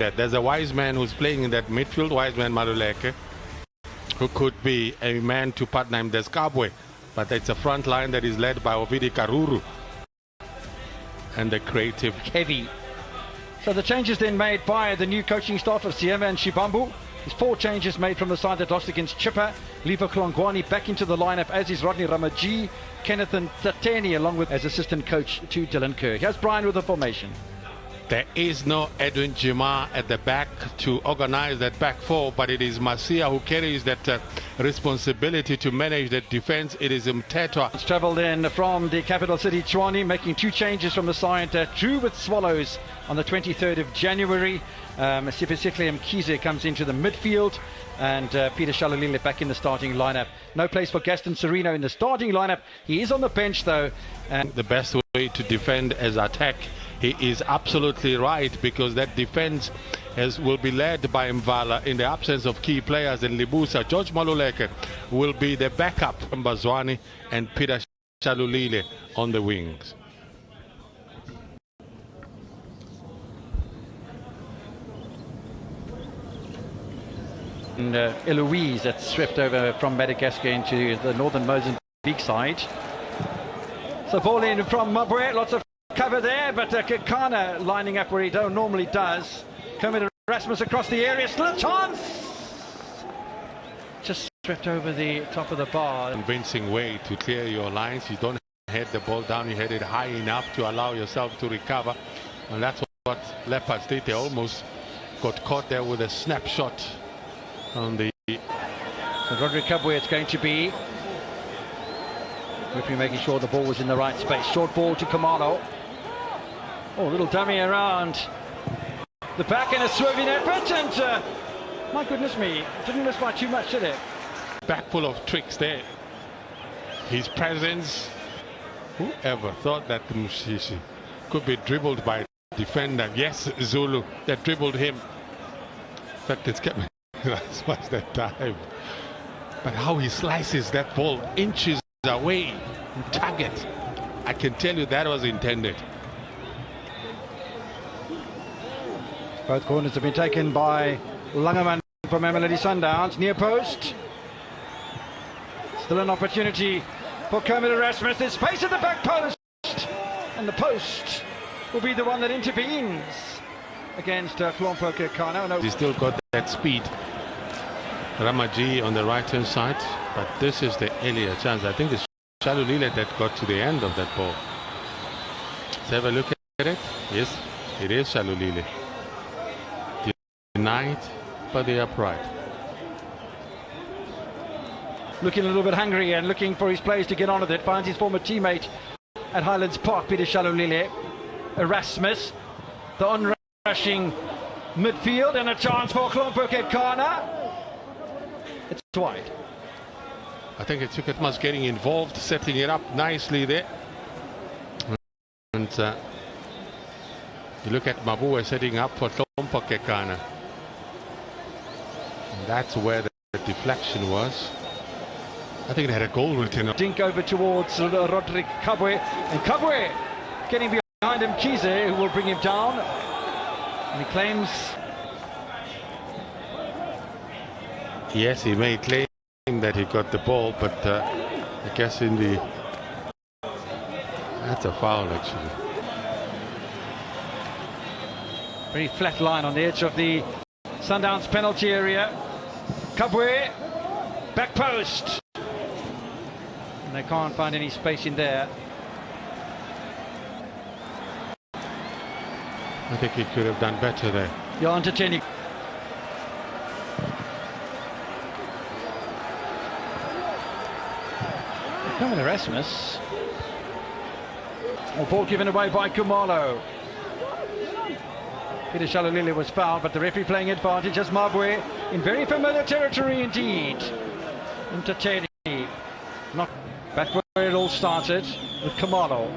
that. There's a wise man who's playing in that midfield, wise man Maluleke, who could be a man to partner him. There's Kabwe, but it's a front line that is led by Ovidi Karuru and the creative heavy. So the changes then made by the new coaching staff of Siema and Shibambu. There's 4 changes made from the side that lost against Chippa. Liva Klongwani back into the lineup, as is Rodney Ramaji, Kenneth and Tateni, along with as assistant coach to Dylan Kerr. Here's Brian with the formation. There is no Edwin Jima at the back to organize that back four, but it is Masia who carries that responsibility to manage that defense. It is Mtetwa. It's travelled in from the capital city, Tshwane, making 2 changes from the side. Drew with Swallows on the 23rd of January. Sifisikle Mkhize comes into the midfield, and Peter Shalulile back in the starting lineup. No place for Gaston Sereno in the starting lineup. He is on the bench though. And the best way to defend is attack. He is absolutely right, because that defense will be led by Mvala in the absence of key players in Libusa. George Maluleke will be the backup from Bazwani and Peter Shalulile on the wings. And Eloise that's swept over from Madagascar into the northern Mozambique side. So ball in from Mabwe, lots of cover there, but Kekana lining up where he normally does. Kermit Erasmus across the area, still a chance! Just swept over the top of the bar. Convincing way to clear your lines. You don't head the ball down, you head it high enough to allow yourself to recover. And that's what Leopards did. They almost got caught there with a snapshot on the... So Roderick Kabwe it's going to be. Referee making sure the ball was in the right space. Short ball to Kamalo. Oh, little dummy around the back and a swerving effort, and my goodness me, didn't miss by too much, did it? Back full of tricks there. His presence. Whoever thought that Mushishi could be dribbled by a defender? Yes, Zulu that dribbled him. In fact, it's kept me as much that time. But how he slices that ball inches away from target, I can tell you that was intended. Both corners have been taken by Langerman from Mamelodi Sundowns. Near post. Still an opportunity for Kermit Erasmus. There's space at the back post, and the post will be the one that intervenes against Klompo Kekana. No. He's still got that speed. Ramaji on the right hand side, but this is the earlier chance. I think it's Shalulile that got to the end of that ball. Let's have a look at it. Yes, it is Shalulile. Denied by the upright. Looking a little bit hungry and looking for his players to get on with it. Finds his former teammate at Highlands Park, Peter Shalulile. Erasmus, the on-rushing midfield, and a chance for Klompo Kekana. It's wide. I think it's Tuketmas getting involved, setting it up nicely there. And you look at Mabue setting up for Klompo Kekana. And that's where the deflection was. I think it had a goal written on. Dink over towards Roderick Kabwe, and Kabwe getting behind him, Mkhize, who will bring him down. And he claims... Yes, he may claim that he got the ball, but I guess in the... That's a foul, actually. Very flat line on the edge of the Sundowns penalty area. Kabwe, back post. And they can't find any space in there. I think he could have done better there. Jan Tateni. Coming Erasmus. Oh, ball given away by Kumalo. Peter Shalulile was fouled, but the referee playing advantage as Mabwe in very familiar territory indeed. Mtateni. Not back where it all started with Kumalo.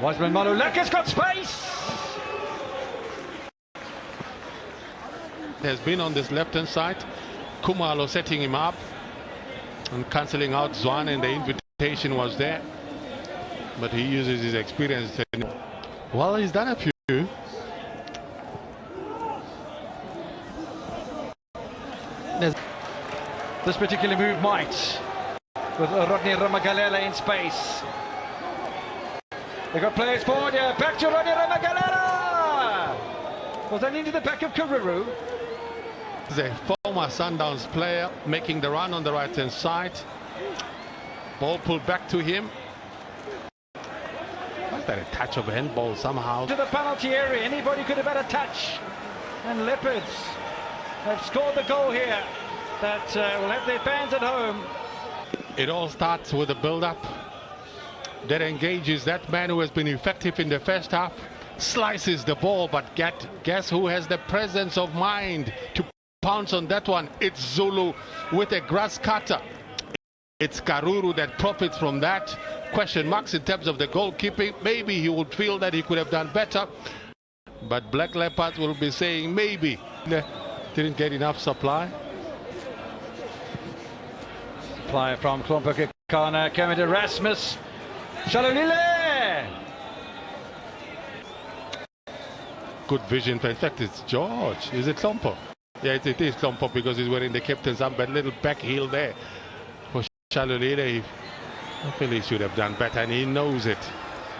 Wiseman Maluleka's got space. Has been on this left hand side. Kumalo setting him up and cancelling out Zwane, and the invitation was there, but he uses his experience. Well, he's done a few. This particular move might, with Rodney Ramagalera in space. They got players forward here. Back to Rodney Ramagalera. Was that into the back of Karuru? The former Sundowns player making the run on the right hand side. Ball pulled back to him. Was that a touch of a handball somehow? To the penalty area. Anybody could have had a touch. And Leopards have scored the goal here that will have their fans at home. It all starts with a build-up that engages that man who has been effective in the first half, slices the ball, but guess who has the presence of mind to pounce on that one? It's Zulu with a grass cutter. It's Karuru that profits from that. Question marks in terms of the goalkeeping. Maybe he would feel that he could have done better, but Black Leopards will be saying maybe didn't get enough supply. Supply from Klompakekana, Kermit Erasmus, Shalulile. Good vision. In fact, it's George. Is it Klompo? Yeah, it is Klompo because he's wearing the captain's arm, but little back heel there for Shalulile. I feel he should have done better, and he knows it.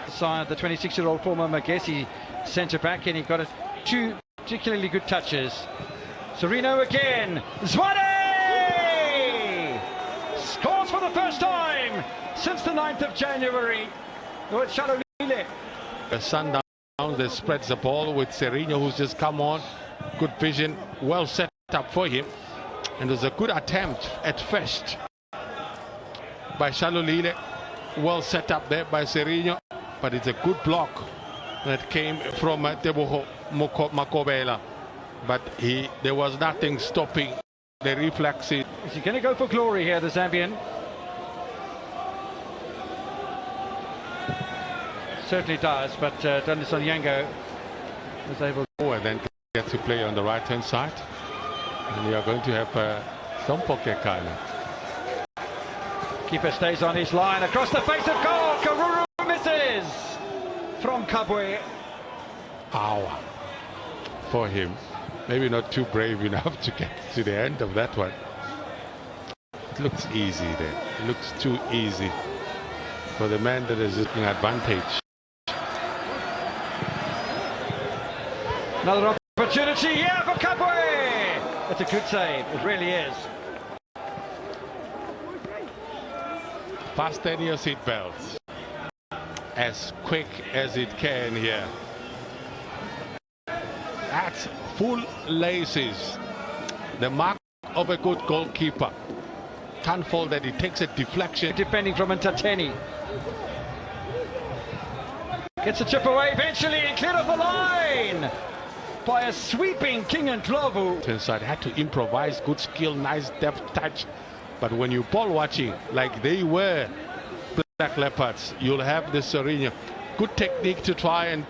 Side the 26-year-old former Magesi centre back, and he got two particularly good touches. Sereno again. Zwane scores for the first time since the 9th of January. Oh, it's Shalulile. The Sundowns that spreads the ball with Sereno, who's just come on. Good vision, well set up for him, and there's a good attempt at first by Shalulile. Well set up there by Sereno, but it's a good block that came from Teboho Makobela, but there was nothing stopping the reflexes. Is he going to go for glory here, the Zambian? Certainly does, but Dennis Onyango was able and then get to play on the right hand side, and we are going to have Klompakekana. Keeper stays on his line across the face of goal. Karuru misses from Kabwe. Power for him. Maybe not too brave enough to get to the end of that one. It looks easy there. It looks too easy for the man that is taking advantage. Another opportunity here for Kabwe. It's a good save. It really is. Fasten your seatbelts. As quick as it can here. That's full laces. The mark of a good goalkeeper. Can't fall that he takes a deflection. Defending from Ntateni. Gets a chip away eventually and cleared off the line by a sweeping King and Ndlovu. Inside had to improvise, good skill, nice depth touch. But when you ball watching like they were, Black Leopards, you'll have the Sereno. Good technique to try and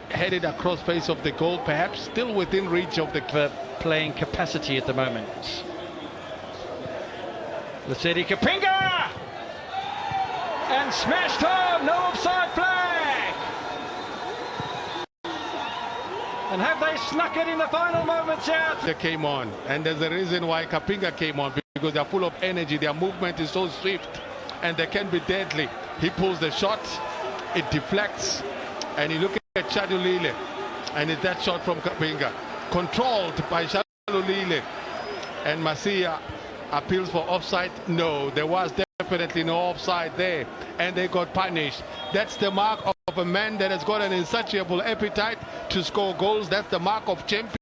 head it across face of the goal, perhaps still within reach of the playing capacity at the moment. Lesedi Kapinga! And smashed home, no offside flag! And have they snuck it in the final moments out? They came on, and there's a reason why Kapinga came on, because they're full of energy, their movement is so swift, and they can be deadly. He pulls the shot, it deflects, and you look at Shalulile, and it's that shot from Kapinga, controlled by Shalulile, and Masia appeals for offside. No, there was definitely no offside there, and they got punished. That's the mark of a man that has got an insatiable appetite to score goals. That's the mark of champion.